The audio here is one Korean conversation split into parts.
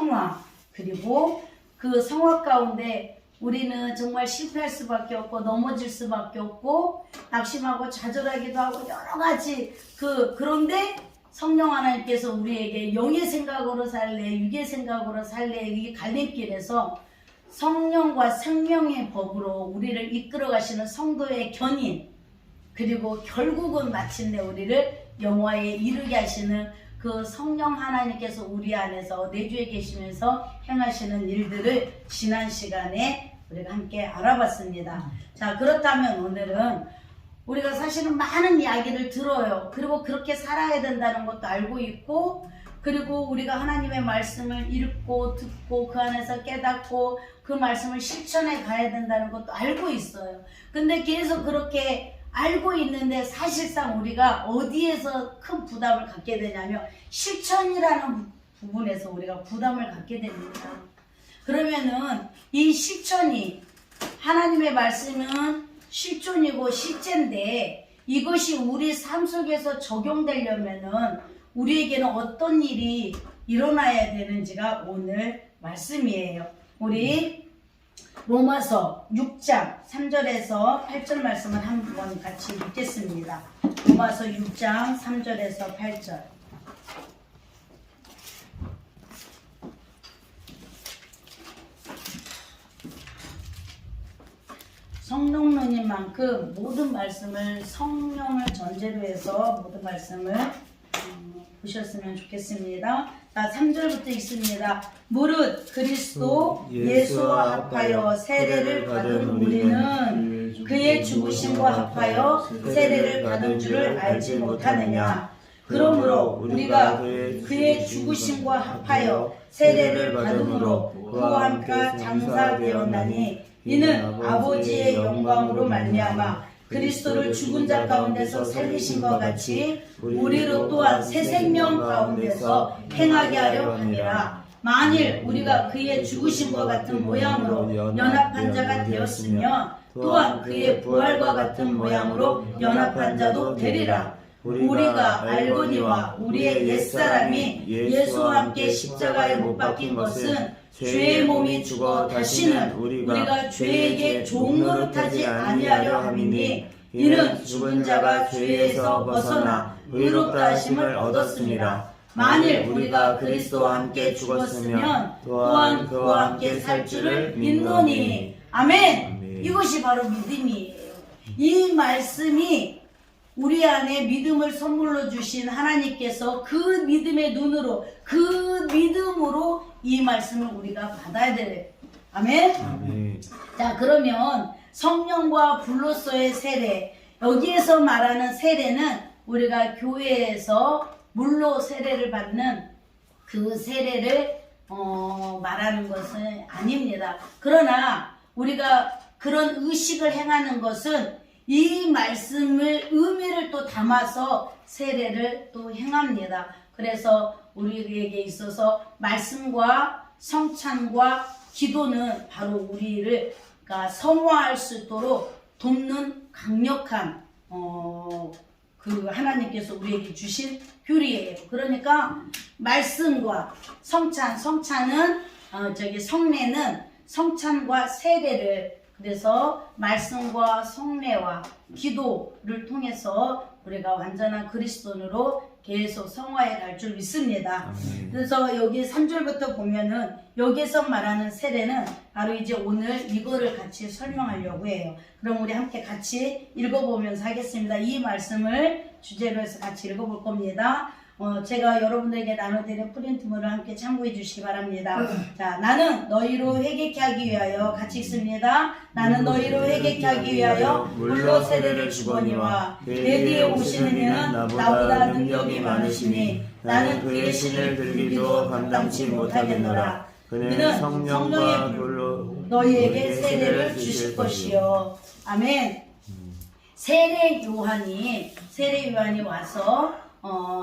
성화, 그리고 그 성화 가운데 우리는 정말 실패할 수밖에 없고 넘어질 수밖에 없고 낙심하고 좌절하기도 하고 여러 가지 그런데 성령 하나님께서 우리에게 영의 생각으로 살래 육의 생각으로 살래 이 갈림길에서 성령과 생명의 법으로 우리를 이끌어 가시는 성도의 견인, 그리고 결국은 마침내 우리를 영화에 이르게 하시는 그 성령 하나님께서 우리 안에서 내주에 계시면서 행하시는 일들을 지난 시간에 우리가 함께 알아봤습니다. 자, 그렇다면 오늘은 우리가 사실은 많은 이야기를 들어요. 그리고 그렇게 살아야 된다는 것도 알고 있고, 그리고 우리가 하나님의 말씀을 읽고 듣고 그 안에서 깨닫고 그 말씀을 실천해 가야 된다는 것도 알고 있어요. 근데 계속 그렇게 알고 있는데 사실상 우리가 어디에서 큰 부담을 갖게 되냐면 실천이라는 부분에서 우리가 부담을 갖게 됩니다. 그러면은 이 실천이 하나님의 말씀은 실존이고 실제인데 이것이 우리 삶 속에서 적용되려면은 우리에게는 어떤 일이 일어나야 되는지가 오늘 말씀이에요. 우리 로마서 6장 3절에서 8절 말씀을 한번 같이 읽겠습니다. 로마서 6장 3절에서 8절. 성령론인 만큼 모든 말씀을 성령을 전제로 해서 모든 말씀을 보셨으면 좋겠습니다. 자, 3절부터 있습니다. 무릇 그리스도 예수와 합하여 세례를 받은 우리는 그의 죽으심과 합하여 세례를 받은 줄을 알지 못하느냐. 그러므로 우리가 그의 죽으심과 합하여 세례를 받음으로 그와 함께 장사되었나니 이는 아버지의 영광으로 말미암아 그리스도를 죽은 자 가운데서 살리신 것 같이 우리로 또한 새 생명 가운데서 행하게 하려 함이라. 만일 우리가 그의 죽으심과 같은 모양으로 연합한 자가 되었으면 또한 그의 부활과 같은 모양으로 연합한 자도 되리라. 우리가 알거니와 우리의 옛사람이 예수와 함께 십자가에 못 박힌 것은 죄의 몸이 죽어 다시는 우리가 죄에게 종노릇하지 아니하려 함이니 이는 죽은 자가 죄에서 벗어나 의롭다 하심을 얻었습니다. 만일 우리가 그리스도와 함께 죽었으면 또한 그와 함께 살 줄을 믿노니. 아멘. 이것이 바로 믿음이에요. 이 말씀이 우리 안에 믿음을 선물로 주신 하나님께서 그 믿음의 눈으로 그 믿음으로 이 말씀을 우리가 받아야 돼요. 아멘? 아멘. 자, 그러면 성령과 불로서의 세례, 여기에서 말하는 세례는 우리가 교회에서 물로 세례를 받는 그 세례를 말하는 것은 아닙니다. 그러나 우리가 그런 의식을 행하는 것은 이 말씀을 의미를 또 담아서 세례를 또 행합니다. 그래서 우리에게 있어서 말씀과 성찬과 기도는 바로 우리를 성화할 수 있도록 돕는 강력한 그 하나님께서 우리에게 주신 교리예요. 그러니까 말씀과 성찬은 성례는 성찬과 세례를, 그래서 말씀과 성례와 기도를 통해서 우리가 완전한 그리스도인으로 계속 성화해 갈 줄 믿습니다. 그래서 여기 3절부터 보면은 여기서 말하는 세례는 바로 이제 오늘 이거를 같이 설명하려고 해요. 그럼 우리 함께 같이 읽어보면서 하겠습니다. 이 말씀을 주제로 해서 같이 읽어볼 겁니다. 제가 여러분들에게 나눠드린 프린트물을 함께 참고해 주시기 바랍니다. 자, 나는 너희로 회개케 하기 위하여, 같이 읽습니다. 나는 너희로 회개케 하기 위하여 물로 세례를 주거니와 내 뒤에 오시는 이는 나보다 능력이 많으시니 나는 그의 신을 들기도 감당치 못하겠노라. 그는 성령의 불로 너희에게 세례를 주실 것이요. 아멘. 세례 요한이 와서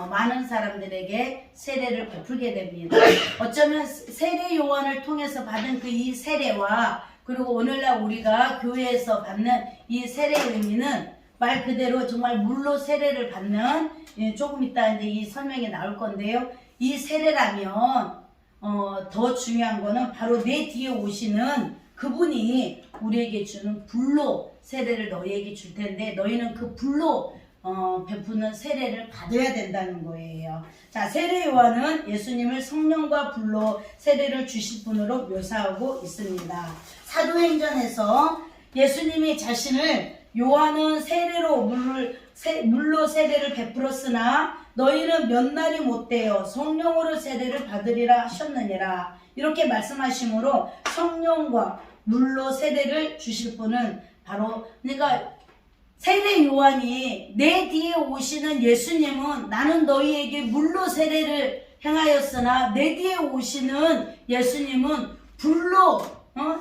많은 사람들에게 세례를 베풀게 됩니다. 어쩌면 세례 요한을 통해서 받은 그 이 세례와 그리고 오늘날 우리가 교회에서 받는 이 세례의 의미는 말 그대로 정말 물로 세례를 받는, 조금 이따 이제 이 설명이 나올 건데요. 이 세례라면 더 중요한 거는 바로 내 뒤에 오시는 그분이 우리에게 주는 불로 세례를 너희에게 줄 텐데 너희는 그 불로 베푸는 세례를 받아야 된다는 거예요. 자, 세례 요한은 예수님을 성령과 불로 세례를 주실 분으로 묘사하고 있습니다. 사도행전에서 예수님이 자신을 요한은 세례로 물로 세례를 베풀었으나 너희는 몇 날이 못되어 성령으로 세례를 받으리라 하셨느니라. 이렇게 말씀하시므로 성령과 물로 세례를 주실 분은 바로 그러니까 세례 요한이 내 뒤에 오시는 예수님은 나는 너희에게 물로 세례를 행하였으나 내 뒤에 오시는 예수님은 불로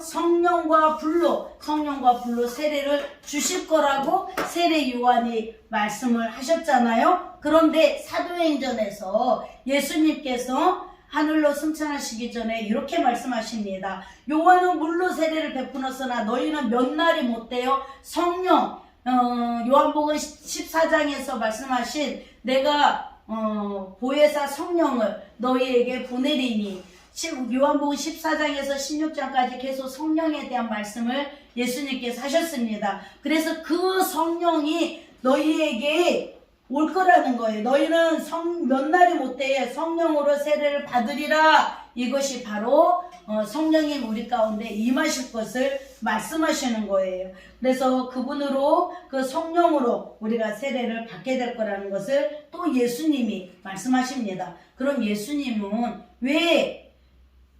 성령과 불로 세례를 주실 거라고 세례 요한이 말씀을 하셨잖아요. 그런데 사도행전에서 예수님께서 하늘로 승천하시기 전에 이렇게 말씀하십니다. 요한은 물로 세례를 베푸었으나 너희는 몇 날이 못되어 성령 요한복음 14장에서 말씀하신 내가 보혜사 성령을 너희에게 보내리니 요한복음 14장에서 16장까지 계속 성령에 대한 말씀을 예수님께서 하셨습니다. 그래서 그 성령이 너희에게 올 거라는 거예요. 너희는 몇 날이 못되어 성령으로 세례를 받으리라. 이것이 바로 성령이 우리 가운데 임하실 것을 말씀하시는 거예요. 그래서 그분으로 그 성령으로 우리가 세례를 받게 될 거라는 것을 또 예수님이 말씀하십니다. 그럼 예수님은 왜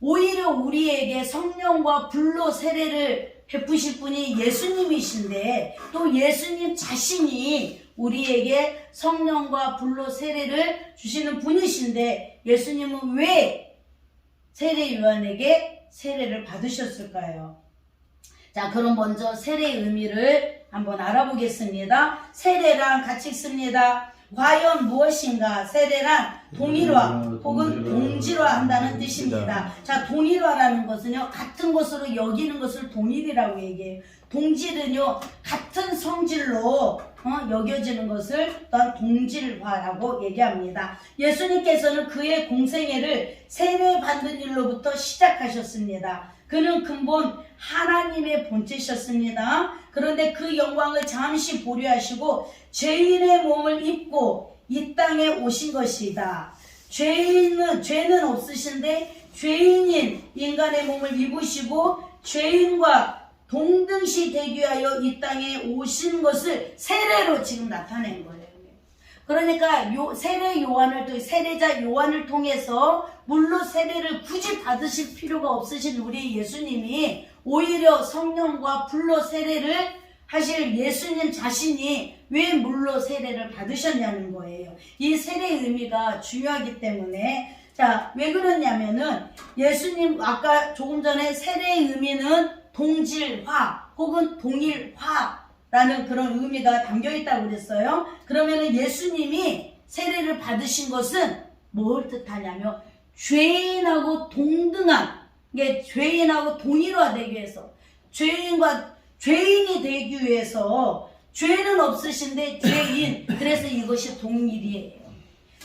오히려 우리에게 성령과 불로 세례를 베푸실 분이 예수님이신데 또 예수님 자신이 우리에게 성령과 불로 세례를 주시는 분이신데 예수님은 왜 세례 요한에게 세례를 받으셨을까요? 자, 그럼 먼저 세례의 의미를 한번 알아보겠습니다. 세례란 같이 읽습니다. 과연 무엇인가? 세례란 동일화 혹은 동질화한다는 뜻입니다. 자, 동일화라는 것은요, 같은 것으로 여기는 것을 동일이라고 얘기해요. 동질은요, 같은 성질로 여겨지는 것을 또한 동질화라고 얘기합니다. 예수님께서는 그의 공생애를 세례받는 일로부터 시작하셨습니다. 그는 근본 하나님의 본체셨습니다. 그런데 그 영광을 잠시 보류하시고 죄인의 몸을 입고 이 땅에 오신 것이다. 죄는 없으신데 죄인인 인간의 몸을 입으시고 죄인과 동등시 되기 위하여 이 땅에 오신 것을 세례로 지금 나타낸 거예요. 그러니까 세례 요한을 세례자 요한을 통해서 물로 세례를 굳이 받으실 필요가 없으신 우리 예수님이 오히려 성령과 불로 세례를 하실 예수님 자신이 왜 물로 세례를 받으셨냐는 거예요. 이 세례의 의미가 중요하기 때문에 자, 왜 그러냐면은 예수님 아까 조금 전에 세례의 의미는 동질화 혹은 동일화라는 그런 의미가 담겨 있다고 그랬어요. 그러면은 예수님이 세례를 받으신 것은 뭘 뜻하냐면 죄인하고 동등한 죄인하고 동일화되기 위해서 죄인이 되기 위해서 죄는 없으신데 죄인 그래서 이것이 동일이에요.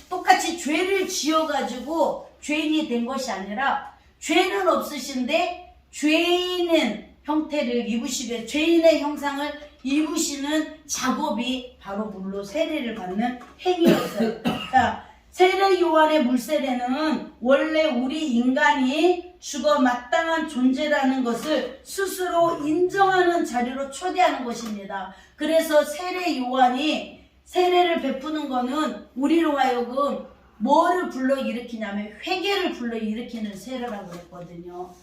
똑같이 죄를 지어가지고 죄인이 된 것이 아니라 죄는 없으신데 죄인은 형태를 입으시게 죄인의 형상을 입으시는 작업이 바로 물로 세례를 받는 행위였어요. 자, 세례 요한의 물세례는 원래 우리 인간이 죽어 마땅한 존재라는 것을 스스로 인정하는 자리로 초대하는 것입니다. 그래서 세례 요한이 세례를 베푸는 것은 우리로 하여금 뭐를 불러일으키냐면 회개를 불러일으키는 세례라고 했거든요.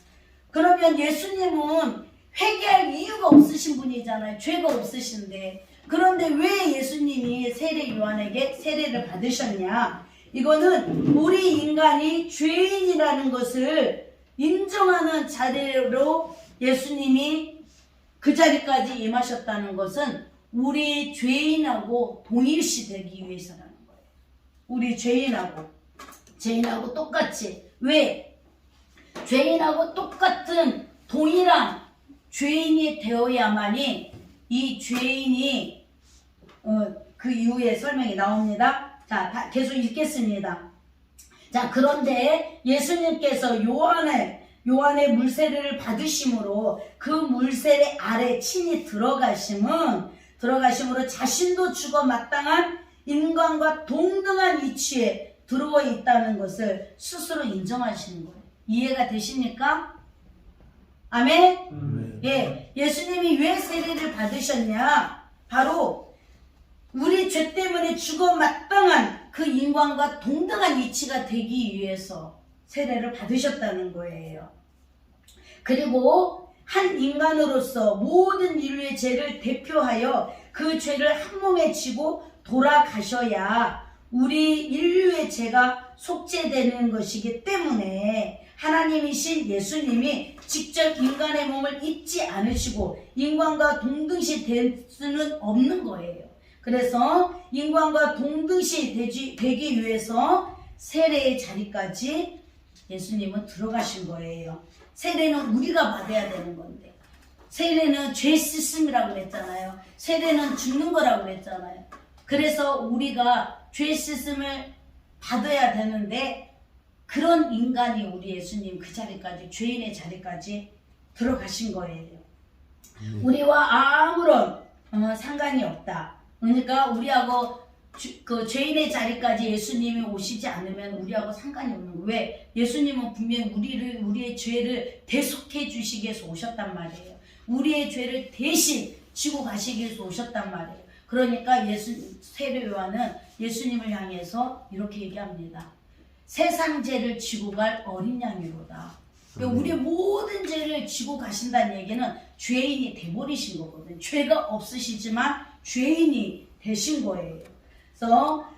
그러면 예수님은 회개할 이유가 없으신 분이잖아요. 죄가 없으신데. 그런데 왜 예수님이 세례 요한에게 세례를 받으셨냐? 이거는 우리 인간이 죄인이라는 것을 인정하는 자리로 예수님이 그 자리까지 임하셨다는 것은 우리 죄인하고 동일시 되기 위해서라는 거예요. 우리 죄인하고 똑같이. 왜? 죄인하고 똑같은 동일한 죄인이 되어야만이 이 죄인이 그 이후에 설명이 나옵니다. 자, 계속 읽겠습니다. 자, 그런데 예수님께서 요한의 물세례를 받으심으로 그 물세례 아래 친히 들어가심으로 자신도 죽어 마땅한 인간과 동등한 위치에 들어와 있다는 것을 스스로 인정하시는 거예요. 이해가 되십니까? 아멘? 예, 예수님이 왜 세례를 받으셨냐? 바로 우리 죄 때문에 죽어 마땅한 그 인간과 동등한 위치가 되기 위해서 세례를 받으셨다는 거예요. 그리고 한 인간으로서 모든 인류의 죄를 대표하여 그 죄를 한 몸에 지고 돌아가셔야 우리 인류의 죄가 속죄되는 것이기 때문에 하나님이신 예수님이 직접 인간의 몸을 입지 않으시고 인간과 동등시 될 수는 없는 거예요. 그래서 인간과 동등시 되기 위해서 세례의 자리까지 예수님은 들어가신 거예요. 세례는 우리가 받아야 되는 건데, 세례는 죄 씻음이라고 그랬잖아요. 세례는 죽는 거라고 그랬잖아요. 그래서 우리가 죄 씻음을 받아야 되는데, 그런 인간이 우리 예수님 그 자리까지, 죄인의 자리까지 들어가신 거예요. 우리와 아무런 상관이 없다. 그러니까 우리하고 그 죄인의 자리까지 예수님이 오시지 않으면 우리하고 상관이 없는 거예요. 왜? 예수님은 분명히 우리의 죄를 대속해 주시기 위해서 오셨단 말이에요. 우리의 죄를 대신 지고 가시기 위해서 오셨단 말이에요. 그러니까 세례 요한은 예수님을 향해서 이렇게 얘기합니다. 세상 죄를 지고 갈 어린 양이로다. 그러니까 우리의 모든 죄를 지고 가신다는 얘기는 죄인이 돼버리신 거거든요. 죄가 없으시지만 죄인이 되신 거예요. 그래서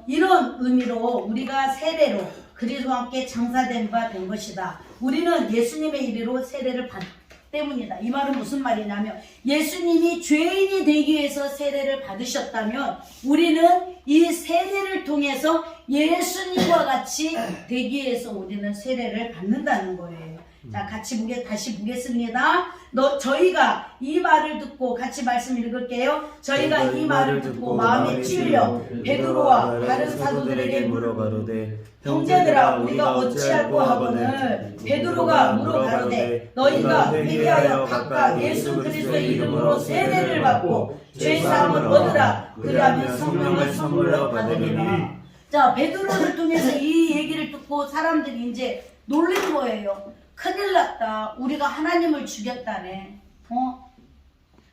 이런 의미로 우리가 세례로 그리스도와 함께 장사된 바 된 것이다. 우리는 예수님의 이르로 세례를 받기 때문이다. 이 말은 무슨 말이냐면 예수님이 죄인이 되기 위해서 세례를 받으셨다면 우리는 이 세례를 통해서 예수님과 같이 되기 위해서 우리는 세례를 받는다는 거예요. 자, 다시 보겠습니다. 저희가 이 말을 듣고 같이 말씀 읽을게요. 저희가 이 말을 듣고 마음에 찔려 베드로와 다른 사도들에게 물어가로되 형제들아 우리가 어찌할꼬 하거늘 베드로가 물어가로되 너희가 회개하여 각각 예수 그리스도의 이름으로 세례를 받고 죄사함을 얻으라. 그리하면 성령을 선물로 받으리라. 자, 베드로를 통해서 이 얘기를 듣고 사람들이 이제 놀란 거예요. 큰일 났다. 우리가 하나님을 죽였다네.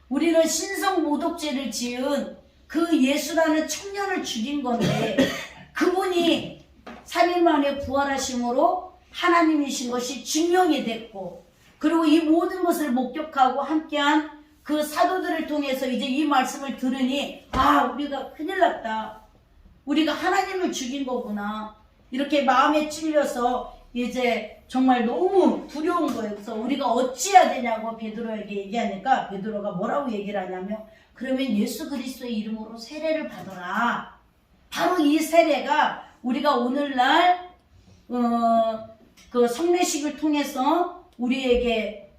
우리는 신성 모독죄를 지은 그 예수라는 청년을 죽인 건데 그분이 3일 만에 부활하심으로 하나님이신 것이 증명이 됐고, 그리고 이 모든 것을 목격하고 함께한 그 사도들을 통해서 이제 이 말씀을 들으니 우리가 큰일 났다. 우리가 하나님을 죽인 거구나. 이렇게 마음에 찔려서 이제 정말 너무 두려운 거예요. 그래서 우리가 어찌해야 되냐고 베드로에게 얘기하니까 베드로가 뭐라고 얘기를 하냐면 그러면 예수 그리스도의 이름으로 세례를 받아라. 바로 이 세례가 우리가 오늘날 그 성례식을 통해서 우리에게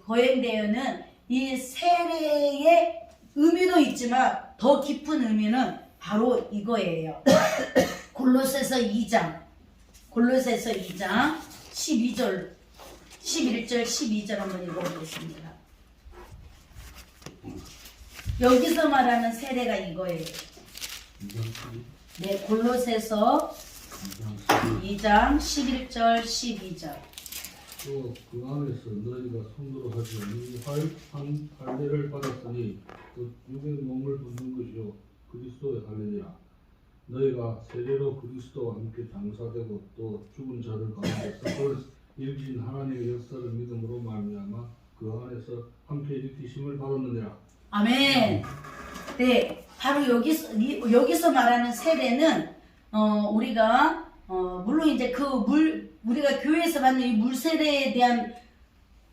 거행되어는 이 세례의 의미도 있지만 더 깊은 의미는 바로 이거예요. 골로새서 2장 12절 11절 12절 한번 읽어보겠습니다. 여기서 말하는 세례가 이거예요. 네, 골로새서 2장 11절 12절. 또 그 안에서 너희가 손으로 하지 않는 할례를 받았으니 곧 육의 몸을 벗는 것이요 그리스도의 할례니라. 너희가 세례로 그리스도와 함께 장사되고 또 죽은 자들 가운데서 또 일으킨 하나님의 역사를 믿음으로 말미암아 그 안에서 함께 일으키심을 받았느니라. 아멘. 네, 바로 여기서 말하는 세례는 우리가 물론 이제 우리가 교회에서 받는 이 물세례에 대한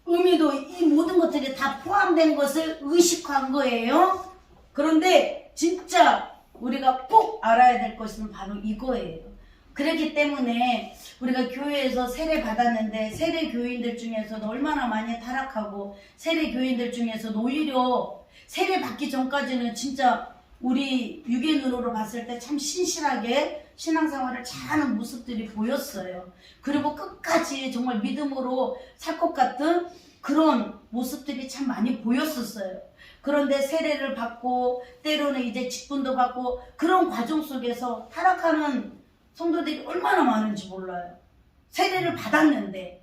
의미도 이 모든 것들이 다 포함된 것을 의식한 거예요. 그런데 진짜 우리가 꼭 알아야 될 것은 바로 이거예요. 그렇기 때문에 우리가 교회에서 세례 받았는데 세례 교인들 중에서도 얼마나 많이 타락하고 세례 교인들 중에서도 오히려 세례 받기 전까지는 진짜 우리 유괴 눈으로 봤을 때 참 신실하게 신앙생활을 잘하는 모습들이 보였어요. 그리고 끝까지 정말 믿음으로 살 것 같은 그런 모습들이 참 많이 보였었어요. 그런데 세례를 받고 때로는 이제 직분도 받고 그런 과정 속에서 타락하는 성도들이 얼마나 많은지 몰라요. 세례를 받았는데.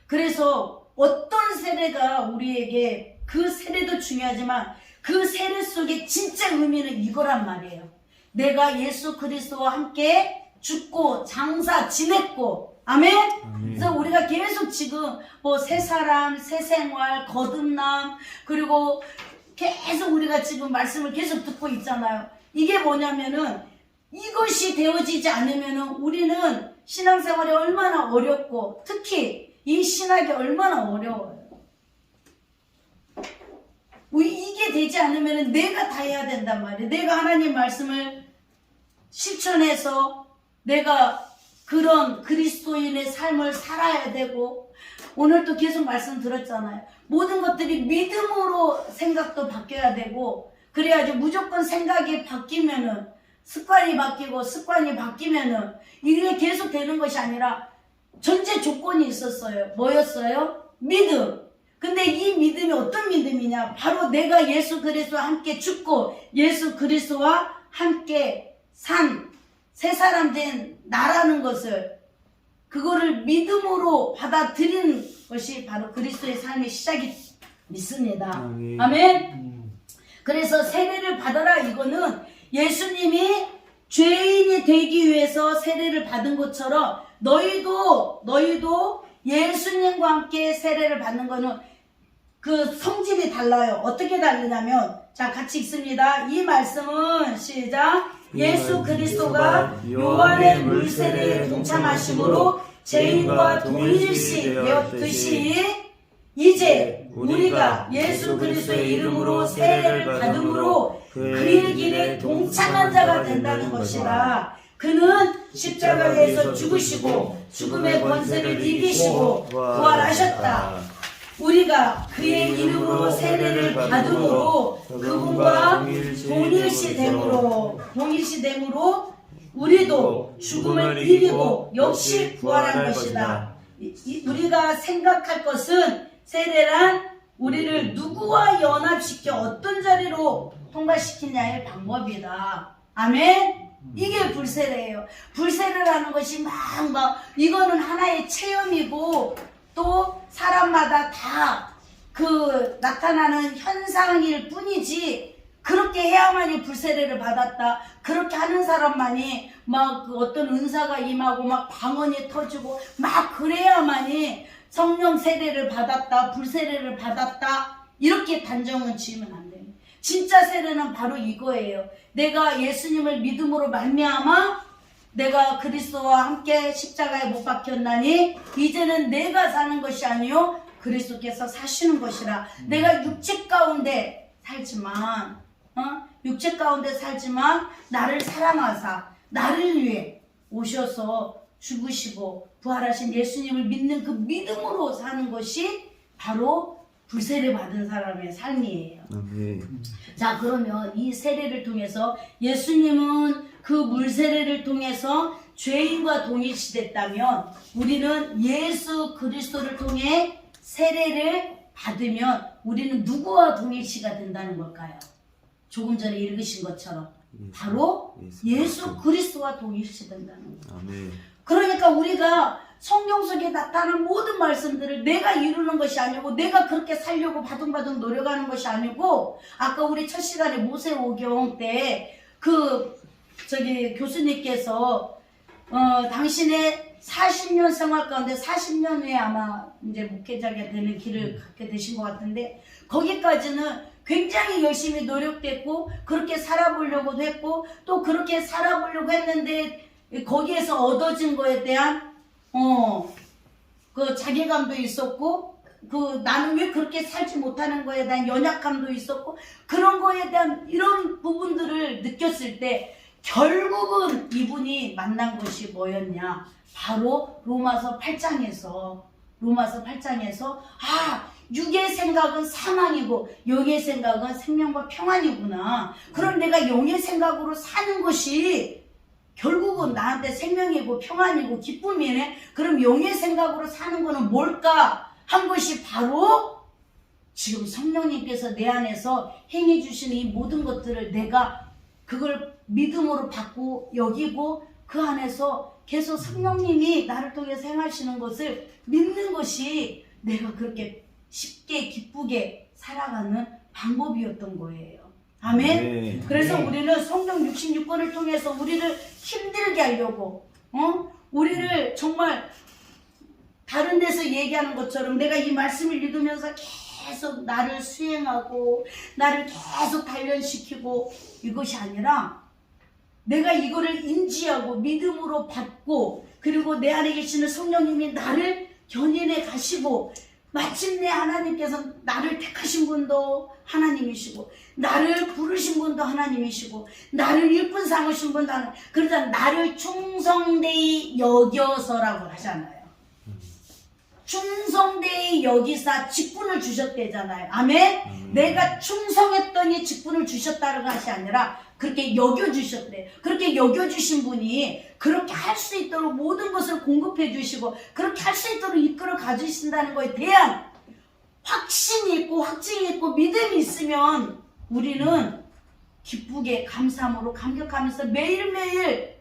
그래서 어떤 세례가 우리에게, 그 세례도 중요하지만 그 세례 속에 진짜 의미는 이거란 말이에요. 내가 예수 그리스도와 함께 죽고 장사 지냈고, 아멘? 그래서 우리가 계속 지금 뭐 새 사람, 새 생활, 거듭남, 그리고 계속 우리가 지금 말씀을 계속 듣고 있잖아요. 이게 뭐냐면은 이것이 되어지지 않으면은 우리는 신앙생활이 얼마나 어렵고, 특히 이 신학이 얼마나 어려워요. 이게 되지 않으면 내가 다 해야 된단 말이에요. 내가 하나님 말씀을 실천해서 내가 그런 그리스도인의 삶을 살아야 되고, 오늘도 계속 말씀 들었잖아요. 모든 것들이 믿음으로 생각도 바뀌어야 되고, 그래야지 무조건 생각이 바뀌면은 습관이 바뀌고 습관이 바뀌면은 이게 계속 되는 것이 아니라 전제 조건이 있었어요. 뭐였어요? 믿음. 근데 이 믿음이 어떤 믿음이냐? 바로 내가 예수 그리스도와 함께 죽고 예수 그리스도와 함께 산 새 사람 된 나라는 것을, 그거를 믿음으로 받아들이는 것이 바로 그리스도의 삶의 시작이 믿습니다. 아멘. 그래서 세례를 받아라, 이거는 예수님이 죄인이 되기 위해서 세례를 받은 것처럼 너희도 예수님과 함께 세례를 받는 거는 그 성질이 달라요. 어떻게 다르냐면, 자, 같이 읽습니다. 이 말씀은 시작. 예수 그리스도가 요한의 물세례에 동참하심으로 죄인과 동일시 되었듯이 이제 우리가 예수 그리스도의 이름으로 세례를 받음으로 그의 길에 동참한 자가 된다는 것이라. 그는 십자가에서 죽으시고 죽음의 권세를 이기시고 부활하셨다. 우리가 그의 이름으로 세례를 받음으로 그분과 동일시 됨으로 우리도 죽음을 이기고 역시 부활한 것이다. 우리가 생각할 것은 세례란 우리를 누구와 연합시켜 어떤 자리로 통과시키냐의 방법이다. 아멘? 이게 불세례예요. 불세례라는 것이 이거는 하나의 체험이고, 또 사람마다 다 그 나타나는 현상일 뿐이지, 그렇게 해야만이 불세례를 받았다, 그렇게 하는 사람만이 그 어떤 은사가 임하고 방언이 터지고 그래야만이 성령 세례를 받았다, 불세례를 받았다, 이렇게 단정은 지으면 안 됩니다. 진짜 세례는 바로 이거예요. 내가 예수님을 믿음으로 말미암아 내가 그리스도와 함께 십자가에 못 박혔나니 이제는 내가 사는 것이 아니요 그리스도께서 사시는 것이라. 내가 육체 가운데 살지만 나를 사랑하사 나를 위해 오셔서 죽으시고 부활하신 예수님을 믿는 그 믿음으로 사는 것이 바로 불세례 받은 사람의 삶이에요. 자, 그러면 이 세례를 통해서 예수님은 그 물세례를 통해서 죄인과 동일시됐다면, 우리는 예수 그리스도를 통해 세례를 받으면 우리는 누구와 동일시가 된다는 걸까요? 조금 전에 읽으신 것처럼 바로 예수 그리스도와 동일시 된다는 거예요. 그러니까 우리가 성경 속에 나타난 모든 말씀들을 내가 이루는 것이 아니고, 내가 그렇게 살려고 바둥바둥 노력하는 것이 아니고, 아까 우리 첫 시간에 모세오경 때 교수님께서 당신의 40년 생활 가운데 40년 후에 아마 이제 목회자가 되는 길을 갖게 되신 것 같은데, 거기까지는 굉장히 열심히 노력됐고 그렇게 살아보려고도 했고, 또 그렇게 살아보려고 했는데 거기에서 얻어진 거에 대한 그 자괴감도 있었고, 나는 왜 그렇게 살지 못하는 거에 대한 연약감도 있었고, 그런 거에 대한 이런 부분들을 느꼈을 때 결국은 이분이 만난 것이 뭐였냐? 바로 로마서 8장에서 육의 생각은 사망이고 영의 생각은 생명과 평안이구나. 그럼 내가 영의 생각으로 사는 것이 결국은 나한테 생명이고 평안이고 기쁨이네. 그럼 영의 생각으로 사는 거는 뭘까? 한 것이 바로 지금 성령님께서 내 안에서 행해 주시는 이 모든 것들을 내가 그걸 믿음으로 받고 여기고 그 안에서 계속 성령님이 나를 통해서 행하시는 것을 믿는 것이 내가 그렇게 쉽게 기쁘게 살아가는 방법이었던 거예요. 아멘. 네. 그래서 우리는 성경 66권을 통해서 우리를 힘들게 하려고 우리를 정말 다른 데서 얘기하는 것처럼 내가 이 말씀을 읽으면서 계속 나를 수행하고 나를 계속 단련시키고 이것이 아니라 내가 이거를 인지하고 믿음으로 받고 그리고 내 안에 계시는 성령님이 나를 견인해 가시고 마침내 하나님께서 나를 택하신 분도 하나님이시고 나를 부르신 분도 하나님이시고 나를 일꾼 삼으신 분도 하나님. 그러자 나를 충성되이 여겨서라고 하잖아요. 충성되이 여기사 직분을 주셨대잖아요. 아멘. 내가 충성했더니 직분을 주셨다는 것이 아니라 그렇게 여겨주셨대. 그렇게 여겨주신 분이 그렇게 할 수 있도록 모든 것을 공급해 주시고 그렇게 할 수 있도록 이끌어 가주신다는 것에 대한 확신이 있고 확증이 있고 믿음이 있으면 우리는 기쁘게 감사함으로 감격하면서 매일매일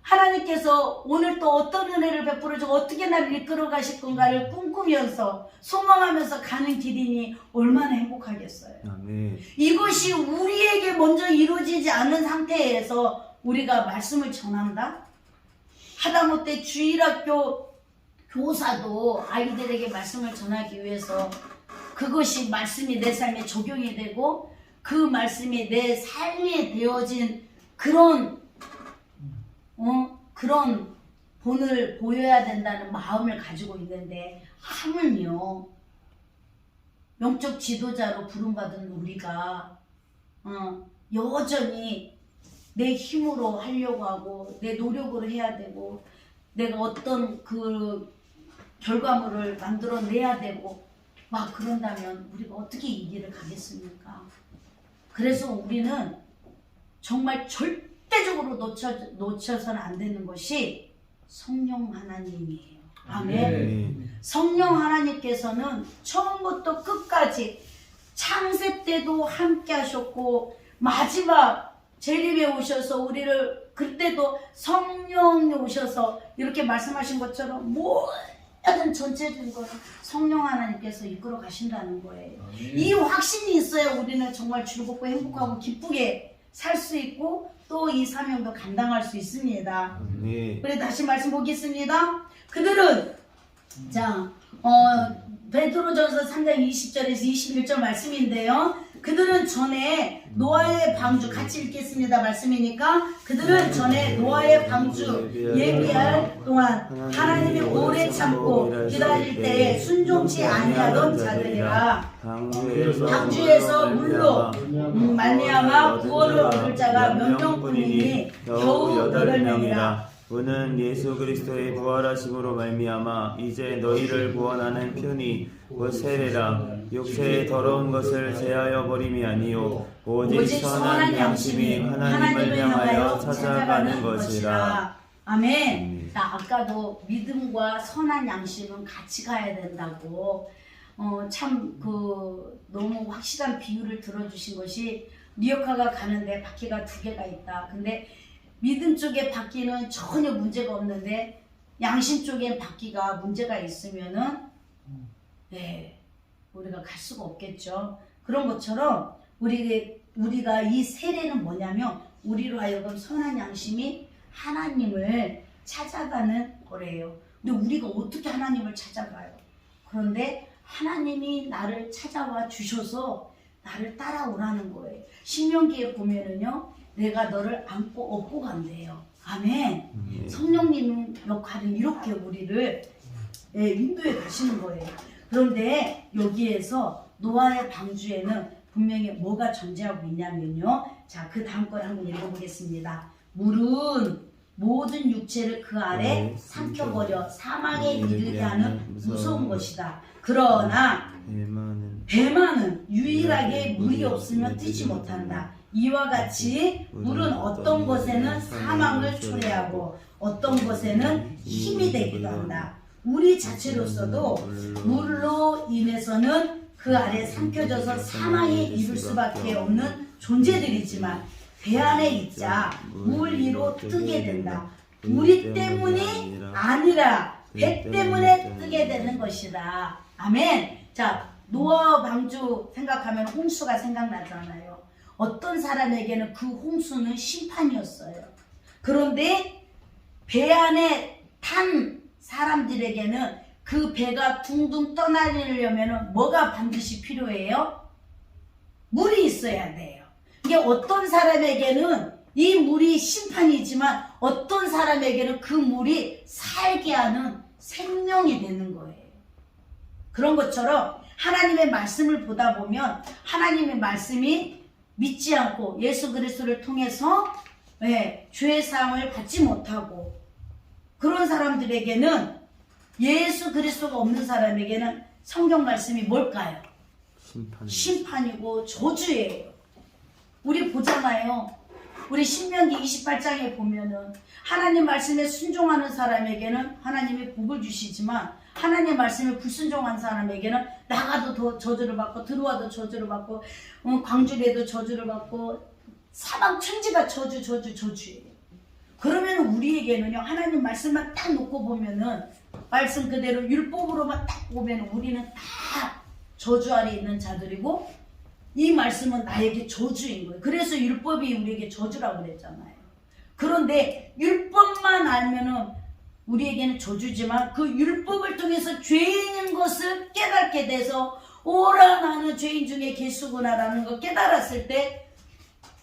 하나님께서 오늘 또 어떤 은혜를 베풀어주고 어떻게 나를 이끌어 가실 건가를 꿈꾸면서 소망하면서 가는 길이니 얼마나 행복하겠어요. 아멘. 이것이 우리에게 먼저 이루어지지 않은 상태에서 우리가 말씀을 전한다? 하다못해 주일학교 교사도 아이들에게 말씀을 전하기 위해서 그것이 말씀이 내 삶에 적용이 되고 그 말씀이 내 삶에 되어진 그런 본을 보여야 된다는 마음을 가지고 있는데 하물며 영적 지도자로 부름받은 우리가 여전히 내 힘으로 하려고 하고 내 노력으로 해야 되고 내가 어떤 그 결과물을 만들어내야 되고 막 그런다면 우리가 어떻게 이 길을 가겠습니까? 그래서 우리는 정말 절대적으로 놓쳐서는 안 되는 것이 성령 하나님이에요. 아멘. 성령 하나님께서는 처음부터 끝까지 창세 때도 함께 하셨고 마지막 재림에 오셔서 우리를 그때도 성령이 오셔서 이렇게 말씀하신 것처럼 모든 전체적인 것을 성령 하나님께서 이끌어 가신다는 거예요. 이 확신이 있어야 우리는 정말 즐겁고 행복하고 기쁘게 살 수 있고 또 이 사명도 감당할 수 있습니다. 그래 다시 말씀 보겠습니다. 그들은 베드로전서 3장 20절에서 21절 말씀인데요. 그들은 전에 노아의 방주 같이 읽겠습니다. 말씀이니까 그들은 전에 노아의 방주 예비할 동안 하나님이 오래 참고 기다릴 때에 순종치 아니하던 자들이라. 방주에서 물로 말미암아 구원을 얻을 자가 몇 명뿐이니 겨우 8명이라. 그는 예수 그리스도의 부활하심으로 말미암아 이제 너희를 구원하는 편이 곧 세례라. 육체의 더러운 것을 제하여 버림이 아니요 오직 선한 양심이 하나님을 향하여 찾아가는 것이라. 아멘. 자, 아까도 믿음과 선한 양심은 같이 가야 된다고 너무 확실한 비유를 들어주신 것이 리어카가 가는데 바퀴가 2개가 있다. 근데 믿음 쪽에 바퀴는 전혀 문제가 없는데 양심 쪽에 바퀴가 문제가 있으면은 우리가 갈 수가 없겠죠. 그런 것처럼 우리가 이 세례는 뭐냐면 우리로 하여금 선한 양심이 하나님을 찾아가는 거래요. 근데 우리가 어떻게 하나님을 찾아가요? 그런데 하나님이 나를 찾아와 주셔서 나를 따라오라는 거예요. 신명기에 보면은요, 내가 너를 안고 업고 간대요. 아멘. 성령님 역할은 이렇게 우리를 인도해 가시는 거예요. 그런데 여기에서 노아의 방주에는 분명히 뭐가 존재하고 있냐면요. 자, 그 다음 걸 한번 읽어보겠습니다. 물은 모든 육체를 그 아래 삼켜버려 사망에 이르게 하는 무서운 것이다. 그러나 배만은 유일하게 물이 없으면 뜨지 못한다. 이와 같이 물은 어떤 곳에는 사망을 초래하고 어떤 곳에는 힘이 되기도 한다. 우리 자체로서도 물로 인해서는 그 아래 삼켜져서 사망에 이를 수밖에 없는 존재들이지만 배 안에 있자 물 위로 뜨게 된다. 우리 때문이 아니라 배 때문에 뜨게 되는 것이다. 아멘. 자, 노아 방주 생각하면 홍수가 생각나잖아요. 어떤 사람에게는 그 홍수는 심판이었어요. 그런데 배 안에 탄 사람들에게는 그 배가 둥둥 떠나려면 뭐가 반드시 필요해요? 물이 있어야 돼요. 이게 어떤 사람에게는 이 물이 심판이지만 어떤 사람에게는 그 물이 살게 하는 생명이 되는 거예요. 그런 것처럼 하나님의 말씀을 보다 보면 하나님의 말씀이 믿지 않고 예수 그리스도를 통해서 죄의 사함을 받지 못하고 그런 사람들에게는 예수 그리스도가 없는 사람에게는 성경 말씀이 뭘까요? 심판이고 저주예요. 우리 보잖아요. 우리 신명기 28장에 보면은 하나님 말씀에 순종하는 사람에게는 하나님이 복을 주시지만 하나님 말씀에 불순종한 사람에게는 나가도 더 저주를 받고 들어와도 저주를 받고 광주에도 저주를 받고 사방 천지가 저주예요. 그러면 우리에게는요 하나님 말씀만 딱 놓고 보면은 말씀 그대로 율법으로만 딱 보면 우리는 다 저주 아래 있는 자들이고 이 말씀은 나에게 저주인 거예요. 그래서 율법이 우리에게 저주라고 그랬잖아요. 그런데 율법만 알면은 우리에게는 저주지만 그 율법을 통해서 죄인인 것을 깨닫게 돼서 오라 나는 죄인 중에 개수구나라는 걸 깨달았을 때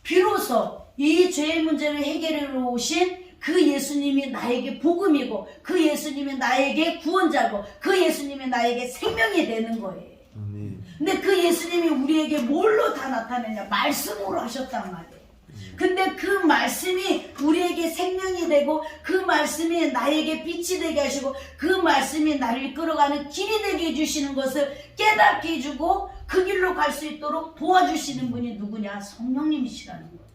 비로소 이 죄의 문제를 해결해 오신 그 예수님이 나에게 복음이고 그 예수님이 나에게 구원자고 그 예수님이 나에게 생명이 되는 거예요. 근데 그 예수님이 우리에게 뭘로 다 나타내냐? 말씀으로 하셨단 말이에요. 근데 그 말씀이 우리에게 생명이 되고 그 말씀이 나에게 빛이 되게 하시고 그 말씀이 나를 이끌어가는 길이 되게 해주시는 것을 깨닫게 해주고 그 길로 갈 수 있도록 도와주시는 분이 누구냐? 성령님이시라는 거예요.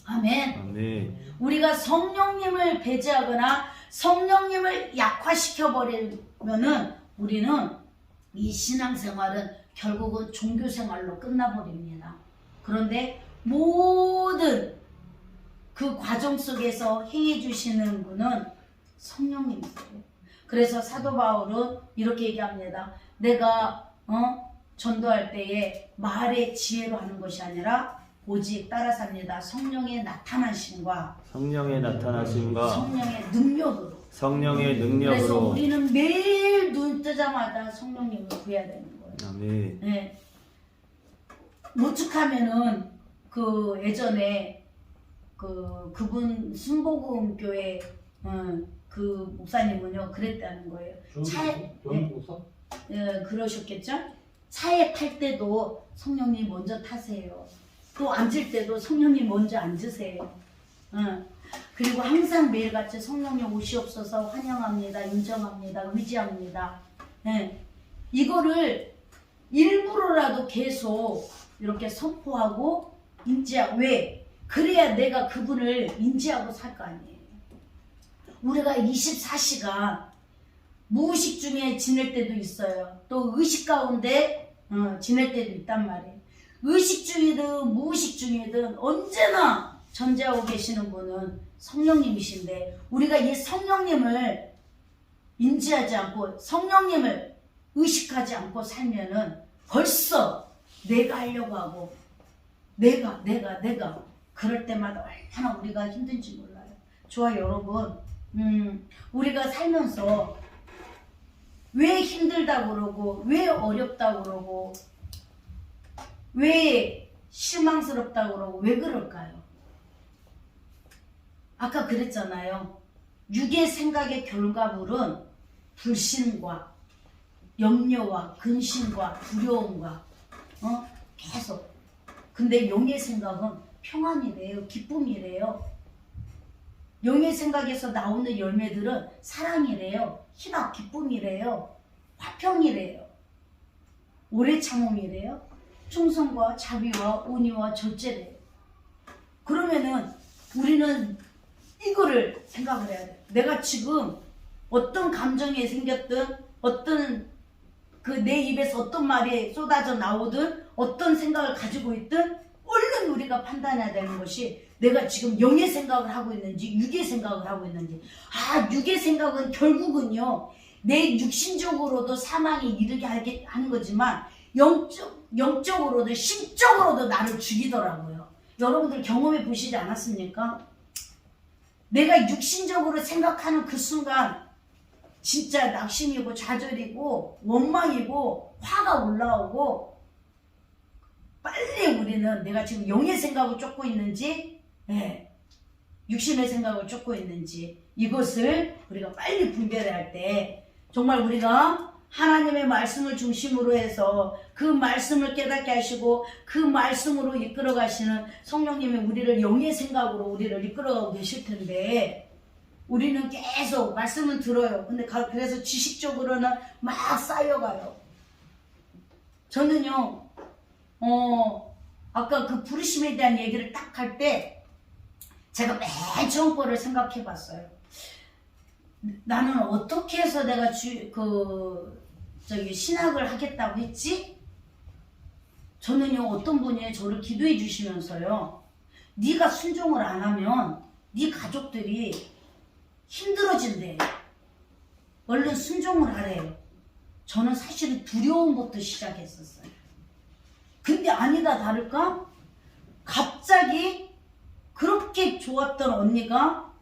아멘. 우리가 성령님을 배제하거나 성령님을 약화시켜버리면은 우리는 이 신앙생활은 결국은 종교생활로 끝나버립니다. 그런데 모든 그 과정 속에서 행해주시는 분은 성령님이세요. 그래서 사도 바울은 이렇게 얘기합니다. 내가 전도할 때에 말의 지혜로 하는 것이 아니라 오직 따라 삽니다. 성령의 나타나심과 성령의 성령의 능력으로. 그래서 우리는 매일 눈 뜨자마자 성령님을 구해야 되는 거예요. 아멘. 네. 오죽하면은 그 예전에 그분 순복음 교회 그 목사님은요 그랬다는 거예요. 그러셨겠죠? 차에 탈 때도 성령님 먼저 타세요. 또 앉을 때도 성령님 먼저 앉으세요. 그리고 항상 매일같이 성령님 오시옵소서 환영합니다. 인정합니다. 의지합니다. 이거를 일부러라도 계속 이렇게 선포하고 인지하고 왜? 그래야 내가 그분을 인지하고 살 거 아니에요. 우리가 24시간 무의식 중에 지낼 때도 있어요. 또 의식 가운데 지낼 때도 있단 말이에요. 의식 중이든 무의식 중이든 언제나 존재하고 계시는 분은 성령님이신데 우리가 이 성령님을 인지하지 않고 성령님을 의식하지 않고 살면은 벌써 내가 하려고 하고 내가 그럴 때마다 얼마나 우리가 힘든지 몰라요. 좋아 여러분, 우리가 살면서 왜 힘들다고 그러고 왜 어렵다고 그러고 왜 실망스럽다고 그러고 왜 그럴까요? 아까 그랬잖아요. 육의 생각의 결과물은 불신과 염려와 근심과 두려움과 계속. 근데 영의 생각은 평안이래요. 기쁨이래요. 영의 생각에서 나오는 열매들은 사랑이래요. 희락, 기쁨이래요. 화평이래요. 오래 참음이래요. 충성과 자비와 온유와 절제래요. 그러면은 우리는 이거를 생각을 해야 돼. 내가 지금 어떤 감정이 생겼든 어떤 그 내 입에서 어떤 말이 쏟아져 나오든 어떤 생각을 가지고 있든 얼른 우리가 판단해야 되는 것이 내가 지금 영의 생각을 하고 있는지 육의 생각을 하고 있는지. 육의 생각은 결국은요 내 육신적으로도 사망에 이르게 하는 거지만 영적으로도 심적으로도 나를 죽이더라고요. 여러분들 경험해 보시지 않았습니까? 내가 육신적으로 생각하는 그 순간 진짜 낙심이고 좌절이고 원망이고 화가 올라오고, 빨리 우리는 내가 지금 영의 생각을 쫓고 있는지 육신의 생각을 쫓고 있는지 이것을 우리가 빨리 분별할 때 정말 우리가 하나님의 말씀을 중심으로 해서 그 말씀을 깨닫게 하시고 그 말씀으로 이끌어 가시는 성령님이 우리를 영의 생각으로 우리를 이끌어가고 계실 텐데, 우리는 계속 말씀은 들어요. 근데 그래서 지식적으로는 막 쌓여가요. 저는요 아까 그 부르심에 대한 얘기를 딱 할 때 제가 맨 처음 거를 생각해 봤어요. 나는 어떻게 해서 내가 신학을 하겠다고 했지? 저는요 어떤 분이 저를 기도해 주시면서요, 네가 순종을 안 하면 네 가족들이 힘들어진대. 얼른 순종을 하래요. 저는 사실은 두려움부터 시작했었어요. 근데 아니다 다를까? 갑자기 그렇게 좋았던 언니가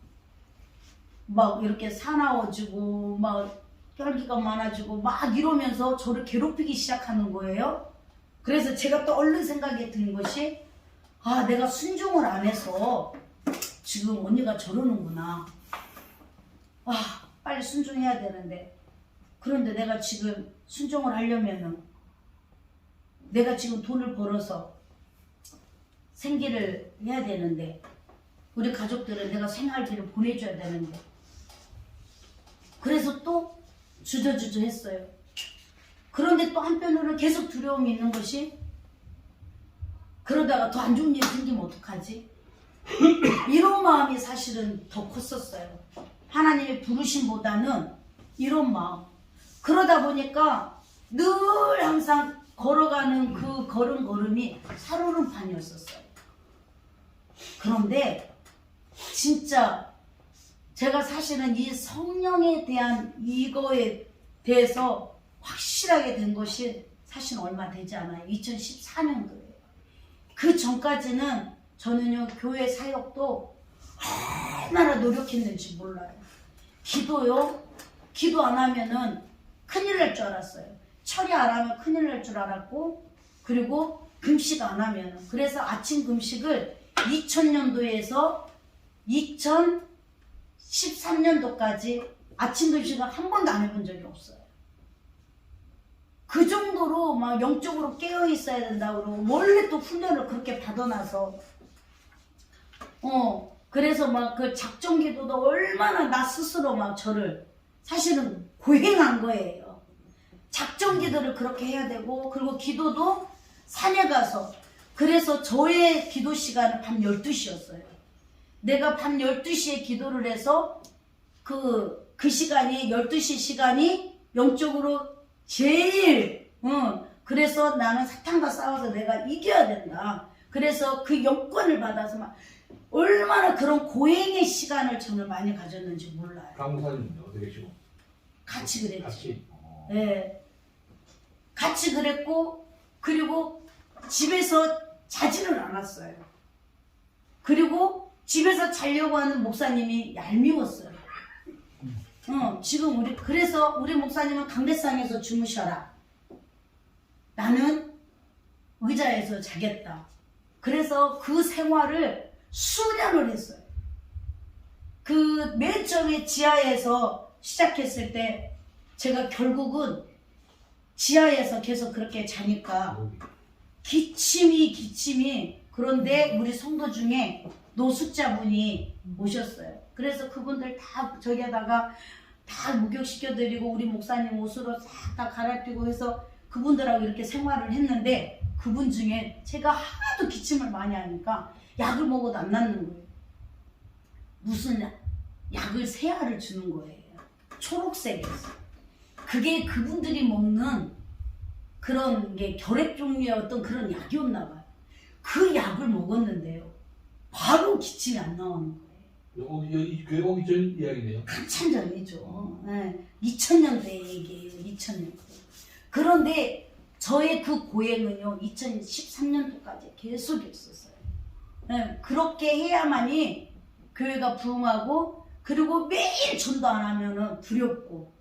막 이렇게 사나워지고 막 혈기가 많아지고 막 이러면서 저를 괴롭히기 시작하는 거예요. 그래서 제가 또 얼른 생각이 든 것이, 내가 순종을 안 해서 지금 언니가 저러는구나. 빨리 순종해야 되는데, 그런데 내가 지금 순종을 하려면은 내가 지금 돈을 벌어서 생계를 해야 되는데, 우리 가족들은 내가 생활비를 보내줘야 되는데, 그래서 또 주저주저 했어요. 그런데 또 한편으로는 계속 두려움이 있는 것이, 그러다가 더 안 좋은 일이 생기면 어떡하지? 이런 마음이 사실은 더 컸었어요. 하나님의 부르심보다는 이런 마음. 그러다 보니까 늘 항상 걸어가는 그 걸음걸음이 살얼음판이었었어요. 그런데 진짜 제가 사실은 이 성령에 대한 이거에 대해서 확실하게 된 것이 사실 얼마 되지 않아요. 2014년도예요. 그 전까지는 저는요 교회 사역도 얼마나 노력했는지 몰라요. 기도 안 하면은 큰일 날 줄 알았어요. 처리 안 하면 큰일 날 줄 알았고, 그리고 금식 안 하면, 그래서 아침 금식을 2000년도에서 2013년도까지 아침 금식을 한 번도 안 해본 적이 없어요. 그 정도로 막 영적으로 깨어 있어야 된다고 그러고, 원래 또 훈련을 그렇게 받아놔서 그래서 막 그 작정 기도도 얼마나 나 스스로 막 저를 사실은 고행한 거예요. 작정 기도를 그렇게 해야 되고, 그리고 기도도 산에 가서, 그래서 저의 기도 시간은 밤 12시였어요. 내가 밤 12시에 기도를 해서 그 시간이 12시 시간이 영적으로 제일 그래서 나는 사탄과 싸워서 내가 이겨야 된다. 그래서 그 여건을 받아서 막 얼마나 그런 고행의 시간을 저는 많이 가졌는지 몰라요. 강사님 어떻게 계시고? 같이 그랬지. 같이? 네. 같이 그랬고, 그리고 집에서 자지를 않았어요. 그리고 집에서 자려고 하는 목사님이 얄미웠어요. 지금 그래서 우리 목사님은 강대상에서 주무셔라. 나는 의자에서 자겠다. 그래서 그 생활을 수년을 했어요. 그 맨 처음에 지하에서 시작했을 때 제가 결국은 지하에서 계속 그렇게 자니까 기침이, 그런데 우리 성도 중에 노숙자분이 오셨어요. 그래서 그분들 다 저기에다가 다 목욕시켜드리고 우리 목사님 옷으로 싹 다 갈아입히고 해서 그분들하고 이렇게 생활을 했는데, 그분 중에 제가 하도 기침을 많이 하니까 약을 먹어도 안 낫는 거예요. 무슨 약을 새 알을 주는 거예요. 초록색이었어. 그게 그분들이 먹는 그런 게 결핵 종류의 어떤 그런 약이었나 봐요. 그 약을 먹었는데요. 바로 기침이 안 나오는 거예요. 이 교회 오기 전 이야기네요. 한참 전이죠. 네. 2000년대 얘기예요. 2000년대. 그런데 저의 그 고행은요. 2013년도까지 계속 있었어요. 네. 그렇게 해야만이 교회가 부흥하고 그리고 매일 전도 안 하면은 두렵고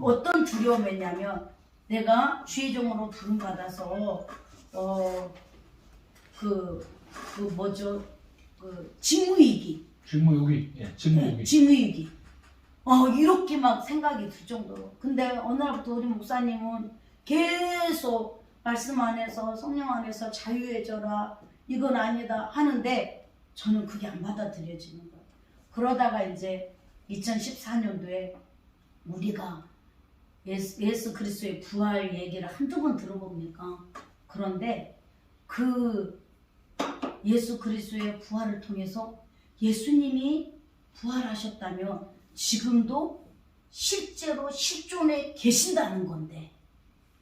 어떤 두려움이냐면 내가 주의종으로 부름받아서 직무유기. 직무유기. 예, 직무유기. 네, 직무유기. 이렇게 막 생각이 들 정도로. 근데 어느 날부터 우리 목사님은 계속 말씀 안에서 성령 안에서 자유해져라. 이건 아니다 하는데 저는 그게 안 받아들여지는 거예요. 그러다가 이제 2014년도에 우리가 예수 그리스도의 부활 얘기를 한두 번 들어봅니까? 그런데 그 예수 그리스도의 부활을 통해서 예수님이 부활하셨다면 지금도 실제로 실존에 계신다는 건데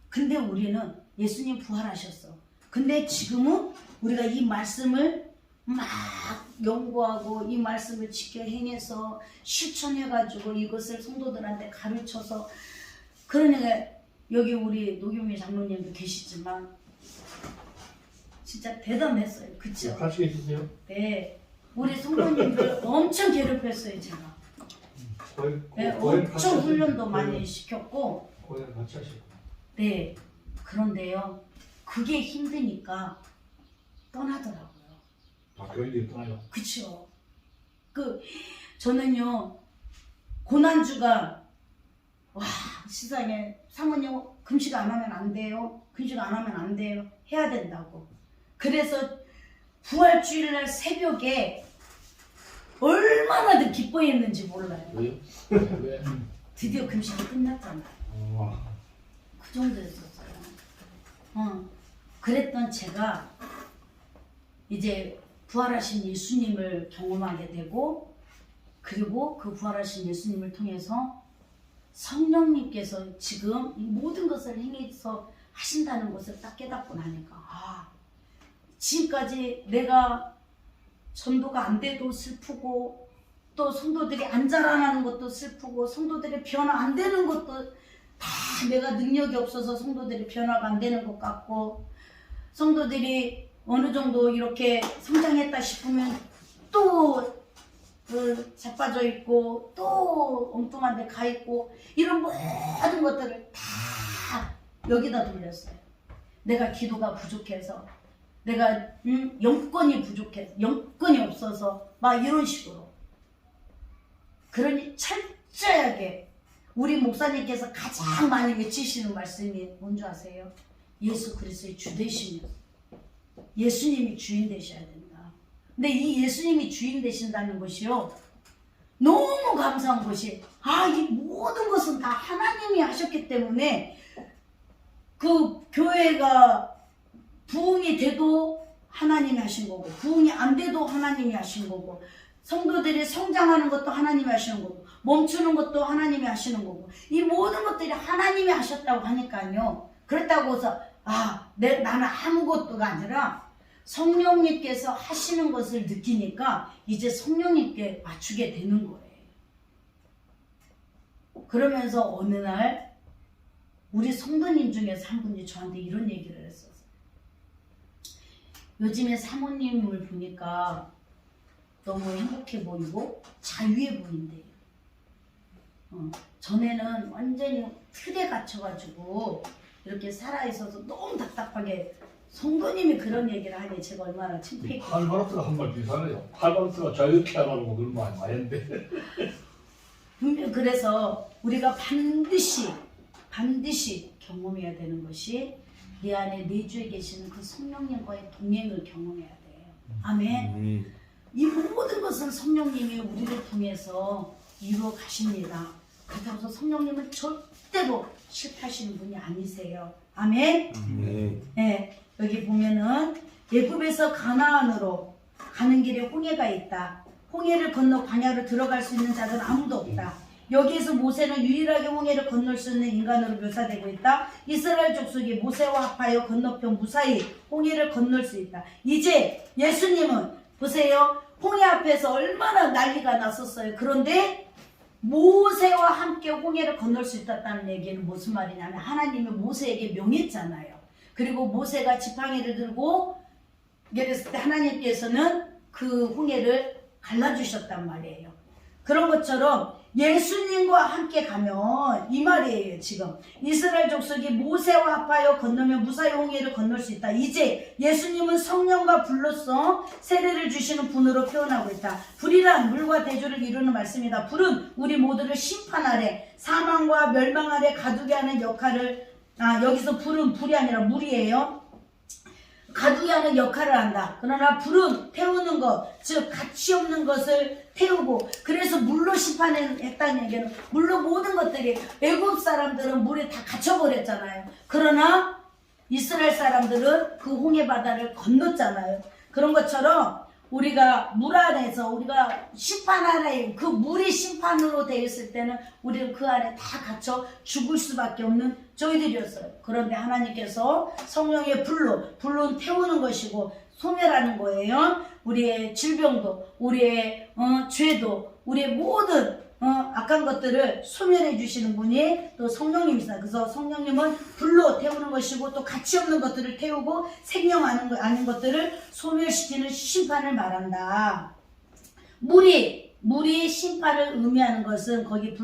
근데 우리는 예수님 부활하셨어. 근데 지금은 우리가 이 말씀을 막 연구하고 이 말씀을 지켜 행해서 실천해가지고 이것을 성도들한테 가르쳐서 그러니까 여기 우리 노경미 장로님도 계시지만 진짜 대단했어요. 그쵸? 같이 계시세요? 네. 우리 성도님들 엄청 괴롭혔어요. 제가. 네, 엄청 훈련도 많이 시켰고 고향 같이 하셨고. 네. 그런데요. 그게 힘드니까 떠나더라고요. 교인들이 떠나요? 그쵸. 저는요, 고난주가, 세상에, 사모님, 금식 안 하면 안 돼요. 금식 안 하면 안 돼요. 해야 된다고. 그래서, 부활주일날 새벽에, 얼마나 기뻐했는지 몰라요. 왜요? 왜? 드디어 금식이 끝났잖아요. 그 정도였었어요. 그랬던 제가, 이제, 부활하신 예수님을 경험하게 되고 그리고 그 부활하신 예수님을 통해서 성령님께서 지금 이 모든 것을 행해서 하신다는 것을 딱 깨닫고 나니까 지금까지 내가 전도가 안 돼도 슬프고 또 성도들이 안 자라나는 것도 슬프고 성도들이 변화 안 되는 것도 다 내가 능력이 없어서 성도들이 변화가 안 되는 것 같고 성도들이 어느 정도 이렇게 성장했다 싶으면 또 자빠져 있고 또 엉뚱한 데 가 있고 이런 모든 것들을 다 여기다 돌렸어요. 내가 기도가 부족해서 내가 영권이 부족해서 영권이 없어서 막 이런 식으로 그러니 철저하게 우리 목사님께서 가장 많이 외치시는 말씀이 뭔지 아세요? 예수 그리스도의 주 되시면서 예수님이 주인 되셔야 된다. 근데 이 예수님이 주인 되신다는 것이요. 너무 감사한 것이 이 모든 것은 다 하나님이 하셨기 때문에 그 교회가 부흥이 돼도 하나님이 하신 거고 부흥이 안 돼도 하나님이 하신 거고 성도들이 성장하는 것도 하나님이 하시는 거고 멈추는 것도 하나님이 하시는 거고 이 모든 것들이 하나님이 하셨다고 하니까요. 그렇다고 해서 나는 아무것도가 아니라 성령님께서 하시는 것을 느끼니까 이제 성령님께 맞추게 되는 거예요. 그러면서 어느 날 우리 성도님 중에서 한 분이 저한테 이런 얘기를 했었어요. 요즘에 사모님을 보니까 너무 행복해 보이고 자유해 보인대요. 전에는 완전히 틀에 갇혀가지고 이렇게 살아있어서 너무 답답하게 성도님이 그런 얘기를 하니 제가 얼마나 창피했겠어요. 칼바로스가 한 말 비슷하네요. 칼바로스가 자유케 하라고 그런 말 많이 했는데 그래서 우리가 반드시 경험해야 되는 것이 내 안에 내주에 계시는 그 성령님과의 동행을 경험해야 돼요. 아멘. 이 모든 것은 성령님이 우리를 통해서 이루어 가십니다. 그렇다고 해서 성령님은 절대로 실패하시는 분이 아니세요. 아멘. 네. 네, 여기 보면은 애굽에서 가나안으로 가는 길에 홍해가 있다. 홍해를 건너 광야로 들어갈 수 있는 자는 아무도 없다. 여기에서 모세는 유일하게 홍해를 건널 수 있는 인간으로 묘사되고 있다. 이스라엘 족속이 모세와 합하여 건너편 무사히 홍해를 건널 수 있다. 이제 예수님은 보세요. 홍해 앞에서 얼마나 난리가 났었어요. 그런데 모세와 함께 홍해를 건널 수 있었다는 얘기는 무슨 말이냐면 하나님이 모세에게 명했잖아요. 그리고 모세가 지팡이를 들고 그랬을 때 하나님께서는 그 홍해를 갈라주셨단 말이에요. 그런 것처럼 예수님과 함께 가면 이 말이에요. 지금 이스라엘 족속이 모세와 합하여 건너면 무사히 홍해를 건널 수 있다. 이제 예수님은 성령과 불로써 세례를 주시는 분으로 표현하고 있다. 불이란 물과 대조를 이루는 말씀이다. 불은 우리 모두를 심판 아래 사망과 멸망 아래 가두게 하는 역할을 여기서 불은 불이 아니라 물이에요. 가두게 하는 역할을 한다. 그러나 불은 태우는 것, 즉 가치 없는 것을 태우고, 그래서 물로 심판했다는 얘기는 물로 모든 것들이, 애굽 사람들은 물에 다 갇혀버렸잖아요. 그러나 이스라엘 사람들은 그 홍해 바다를 건넜잖아요. 그런 것처럼 우리가 물 안에서 우리가 심판 안에 그 물이 심판으로 되어 있을 때는 우리는 그 안에 다 갇혀 죽을 수밖에 없는 저희들이었어요. 그런데 하나님께서 성령의 불로는 태우는 것이고 소멸하는 거예요. 우리의 질병도, 우리의 죄도, 우리의 모든 악한 것들을 소멸해 주시는 분이 또 성령님이시다. 그래서 성령님은 불로 태우는 것이고 또 가치 없는 것들을 태우고 생명 아닌 것들을 소멸시키는 심판을 말한다. 물이 심판을 의미하는 것은 거기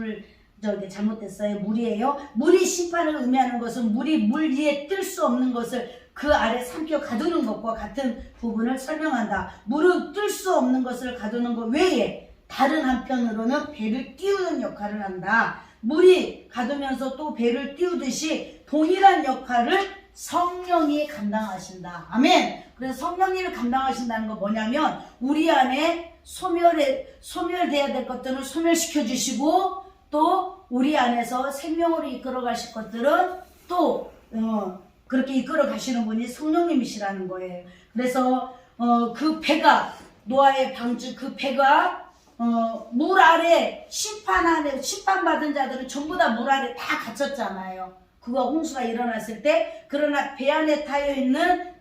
잘못됐어요. 물이에요. 물이 심판을 의미하는 것은 물이 물 위에 뜰 수 없는 것을 그 아래 삼켜 가두는 것과 같은 부분을 설명한다. 물은 뜰 수 없는 것을 가두는 것 외에 다른 한편으로는 배를 띄우는 역할을 한다. 물이 가두면서 또 배를 띄우듯이 동일한 역할을 성령이 감당하신다. 아멘. 그래서 성령님이 감당하신다는 건 뭐냐면 우리 안에 소멸돼야 될 것들을 소멸시켜 주시고 또 우리 안에서 생명으로 이끌어 가실 것들은 또 그렇게 이끌어 가시는 분이 성령님이시라는 거예요. 그래서 그 배가 노아의 방주 그 배가 물 아래 심판받은 자들은 전부 다 물 아래 다 갇혔잖아요. 그거 홍수가 일어났을 때. 그러나 배 안에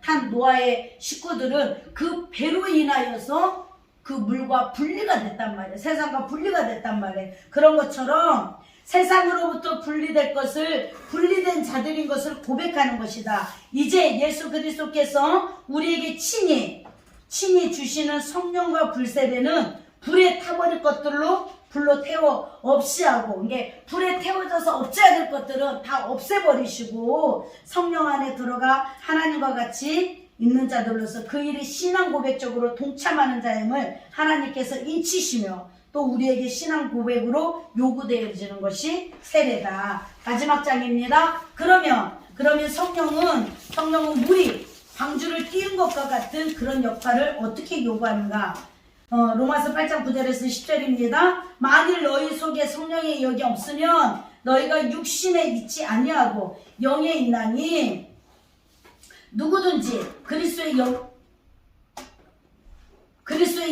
탄 노아의 식구들은 그 배로 인하여서 그 물과 분리가 됐단 말이에요. 세상과 분리가 됐단 말이에요. 그런 것처럼 세상으로부터 분리된 자들인 것을 고백하는 것이다. 이제 예수 그리스도께서 우리에게 친히 주시는 성령과 불세례는 불에 타버릴 것들로 불로 태워 없이하고, 이게 불에 태워져서 없애야 될 것들은 다 없애버리시고 성령 안에 들어가 하나님과 같이 있는 자들로서 그 일이 신앙 고백적으로 동참하는 자임을 하나님께서 인치시며 또 우리에게 신앙 고백으로 요구되어지는 것이 세례다. 마지막 장입니다. 그러면 성령은 물이 방주를 띄운 것과 같은 그런 역할을 어떻게 요구하는가? 로마서 8장 9절에서 10절입니다. 만일 너희 속에 성령의 영이 없으면 너희가 육신에 있지 아니하고 영에 있나니 누구든지 그리스도의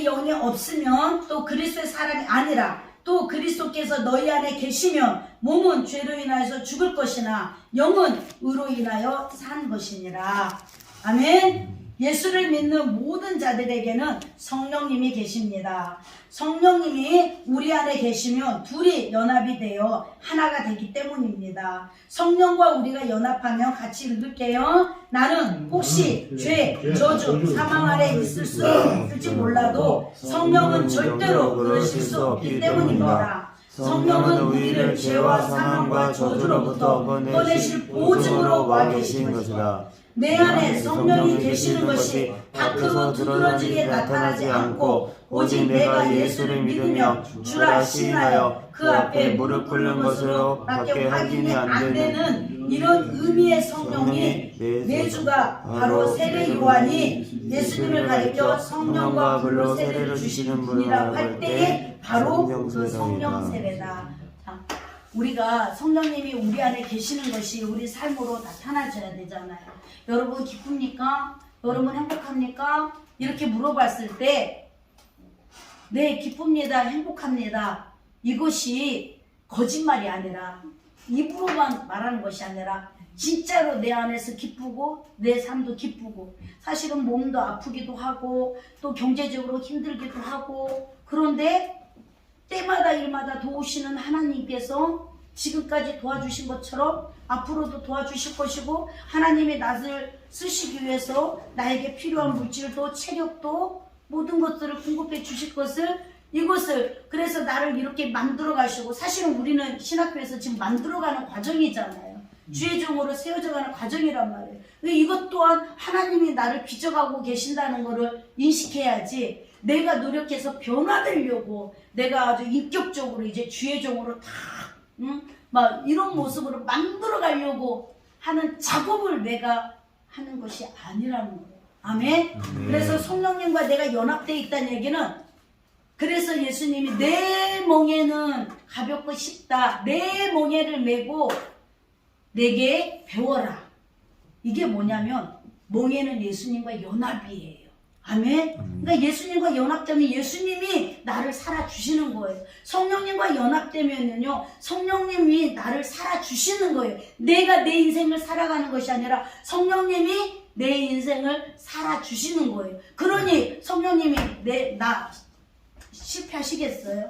영이 없으면 또 그리스도의 사람이 아니라 또 그리스도께서 너희 안에 계시면 몸은 죄로 인하여서 죽을 것이나 영은 의로 인하여 산 것이니라. 아멘. 예수를 믿는 모든 자들에게는 성령님이 계십니다. 성령님이 우리 안에 계시면 둘이 연합이 되어 하나가 되기 때문입니다. 성령과 우리가 연합하면 같이 읽을게요. 나는 혹시 죄, 저주, 사망 아래 있을지 몰라도 성령은 절대로 그러실 수 없기 때문입니다. 성령은 우리를 죄와 사망과 저주로부터 꺼내실 보증으로 와 계신 것이다. 내 안에 성령이 계시는 것이 밖으로 두드러지게 나타나지 않고 오직 내가 예수를 믿으며 주라 시인하여 그 앞에 무릎 꿇는 것으로 밖에 확인이 안 되는 이런 의미의 성령이 내 주가 바로 세례 요한이 예수님을 가리켜 성령과 불로 세례를 주시는 분이라고 할 때에 바로 그 성령 세례다. 우리가 성령님이 우리 안에 계시는 것이 우리 삶으로 나타나줘야 되잖아요. 여러분 기쁩니까? 여러분 행복합니까? 이렇게 물어봤을 때 네, 기쁩니다. 행복합니다. 이것이 거짓말이 아니라 입으로만 말하는 것이 아니라 진짜로 내 안에서 기쁘고 내 삶도 기쁘고 사실은 몸도 아프기도 하고 또 경제적으로 힘들기도 하고 그런데 때마다 일마다 도우시는 하나님께서 지금까지 도와주신 것처럼 앞으로도 도와주실 것이고 하나님의 낯을 쓰시기 위해서 나에게 필요한 물질도 체력도 모든 것들을 공급해 주실 것을 이것을 그래서 나를 이렇게 만들어 가시고 사실은 우리는 신학교에서 지금 만들어가는 과정이잖아요. 주의 종으로 세워져가는 과정이란 말이에요. 이것 또한 하나님이 나를 빚어가고 계신다는 것을 인식해야지 내가 노력해서 변화되려고 내가 아주 인격적으로 이제 주의 종으로 다 막 이런 모습으로 만들어 가려고 하는 작업을 내가 하는 것이 아니라는 거예요. 아멘. 그래서 성령님과 내가 연합되어 있다는 얘기는 그래서 예수님이 내 멍에는 가볍고 쉽다. 내 멍에를 메고 내게 배워라. 이게 뭐냐면 멍에는 예수님과 연합이에요. 아멘. 그러니까 예수님과 연합되면 예수님이 나를 살아주시는 거예요. 성령님과 연합되면요 성령님이 나를 살아주시는 거예요. 내가 내 인생을 살아가는 것이 아니라 성령님이 내 인생을 살아주시는 거예요. 그러니 성령님이 나 실패하시겠어요?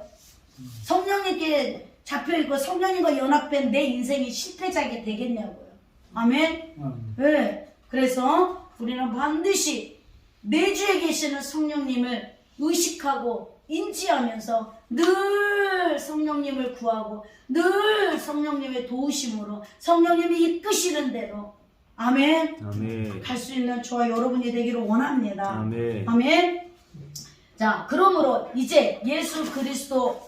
성령님께 잡혀있고 성령님과 연합된 내 인생이 실패자게 되겠냐고요. 아멘? 네. 그래서 우리는 반드시 내 주에 계시는 성령님을 의식하고 인지하면서 늘 성령님을 구하고 늘 성령님의 도우심으로 성령님이 이끄시는 대로 아멘. 아멘. 갈 수 있는 저와 여러분이 되기를 원합니다. 아멘. 아멘. 자, 그러므로 이제 예수 그리스도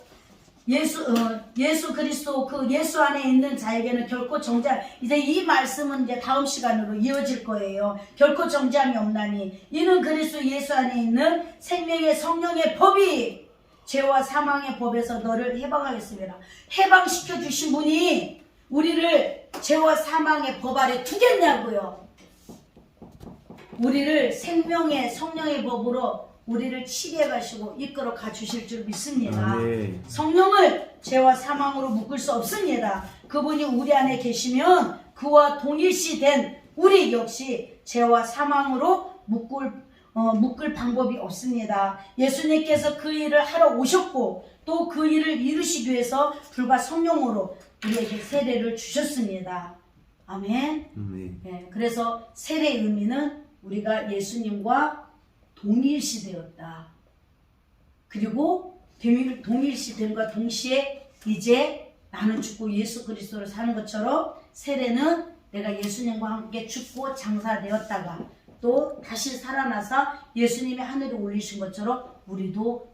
그 예수 안에 있는 자에게는 결코 정죄 이제 이 말씀은 이제 다음 시간으로 이어질 거예요. 결코 정죄함이 없나니 이는 그리스도 예수 안에 있는 생명의 성령의 법이 죄와 사망의 법에서 너를 해방하겠습니다. 해방시켜 주신 분이 우리를 죄와 사망의 법 아래 두겠냐고요. 우리를 생명의 성령의 법으로 우리를 치게 가시고 이끌어 가주실 줄 믿습니다. 아멘. 성령을 죄와 사망으로 묶을 수 없습니다. 그분이 우리 안에 계시면 그와 동일시 된 우리 역시 죄와 사망으로 묶을 방법이 없습니다. 예수님께서 그 일을 하러 오셨고 또 그 일을 이루시기 위해서 불과 성령으로 우리에게 세례를 주셨습니다. 아멘. 네, 그래서 세례의 의미는 우리가 예수님과 동일시되었다. 그리고 동일시됨과 동시에 이제 나는 죽고 예수 그리스도를 사는 것처럼 세례는 내가 예수님과 함께 죽고 장사되었다가 또 다시 살아나서 예수님이 하늘에 올리신 것처럼 우리도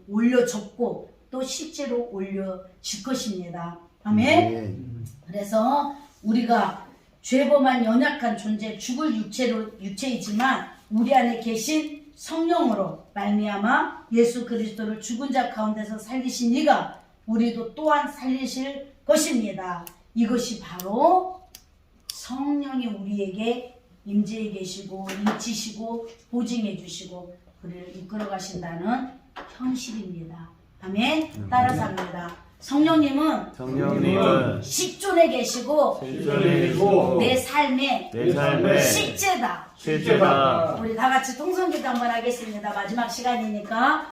올려졌고 또 실제로 올려질 것입니다. 아멘. 그래서 우리가 죄범한 연약한 존재 죽을 육체이지만 우리 안에 계신 성령으로 말미암아 예수 그리스도를 죽은 자 가운데서 살리신 이가 우리도 또한 살리실 것입니다. 이것이 바로 성령이 우리에게 임재해 계시고 인치시고 보증해 주시고 우리를 이끌어 가신다는 현실입니다. 아멘. 따라서 합니다. 성령님은 식존에 계시고 내 삶의 실제다. 실제다. 우리 다 같이 통성기도 한번 하겠습니다. 마지막 시간이니까